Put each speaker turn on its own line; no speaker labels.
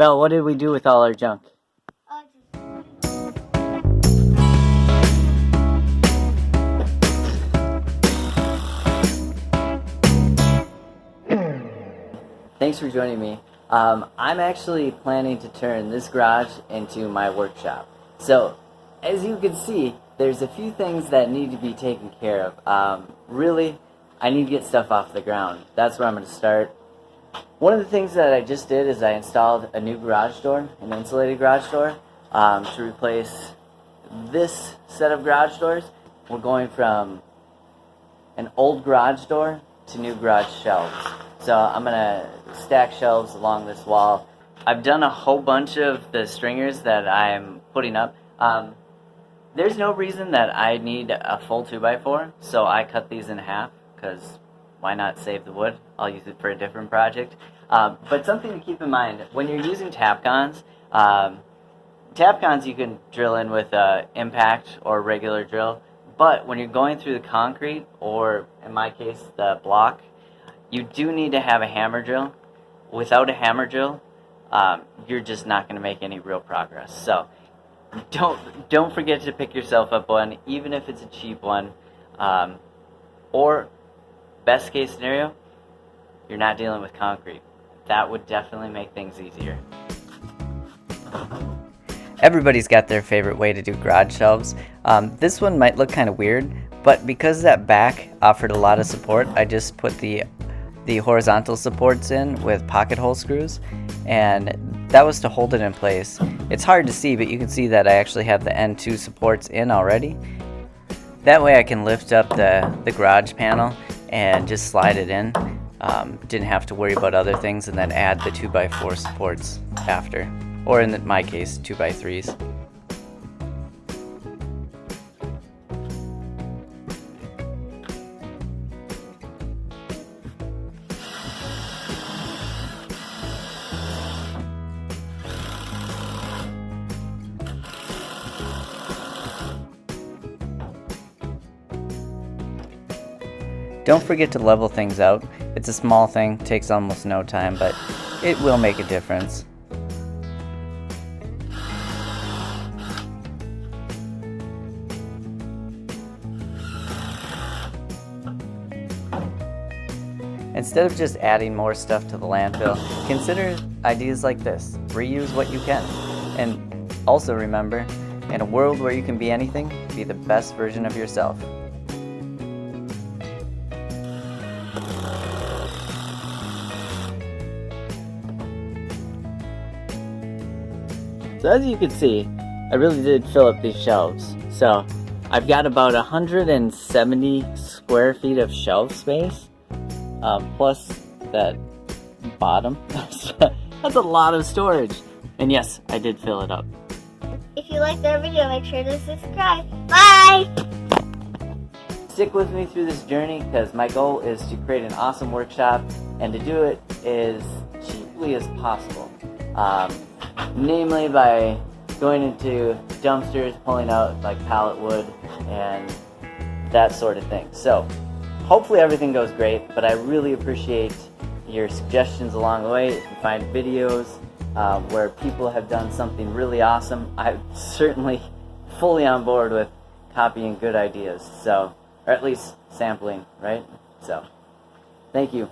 Belle, what did we do with all our junk? Thanks for joining me. I'm actually planning to turn this garage into my workshop. So, as you can see, there's a few things that need to be taken care of. Really, I need to get stuff off the ground. That's where I'm going to start. One of the things that I just did is I installed a new garage door, an insulated garage door, to replace this set of garage doors. We're going from an old garage door to new garage shelves. So I'm going to stack shelves along this wall. I've done a whole bunch of the stringers that I'm putting up. There's no reason that I need a full 2x4, so I cut these in half, because why not save the wood? I'll use it for a different project. But something to keep in mind, when you're using Tapcons, Tapcons you can drill in with impact or regular drill, but when you're going through the concrete, or in my case, the block, you do need to have a hammer drill. Without a hammer drill, you're just not going to make any real progress. So don't forget to pick yourself up one, even if it's a cheap one. Or best case scenario, you're not dealing with concrete. That would definitely make things easier. Everybody's got their favorite way to do garage shelves. This one might look kind of weird, but because that back offered a lot of support, I just put the horizontal supports in with pocket hole screws, and that was to hold it in place. It's hard to see, but you can see that I actually have the N2 supports in already. That way I can lift up the garage panel and just slide it in. Didn't have to worry about other things, and then add the 2x4 supports after, or in my case 2x3s. Don't forget to level things out. It's a small thing, takes almost no time, but it will make a difference. Instead of just adding more stuff to the landfill, consider ideas like this. Reuse what you can. And also remember, in a world where you can be anything, be the best version of yourself. So as you can see, I really did fill up these shelves. So I've got about 170 square feet of shelf space, plus that bottom. That's a lot of storage. And yes, I did fill it up.
If you liked our video, make sure to subscribe. Bye!
Stick with me through this journey, because my goal is to create an awesome workshop and to do it as cheaply as possible. Namely by going into dumpsters, pulling out like pallet wood and that sort of thing. So hopefully everything goes great, but I really appreciate your suggestions along the way. If you find videos where people have done something really awesome, I'm certainly fully on board with copying good ideas. So, or at least sampling, right? So, thank you.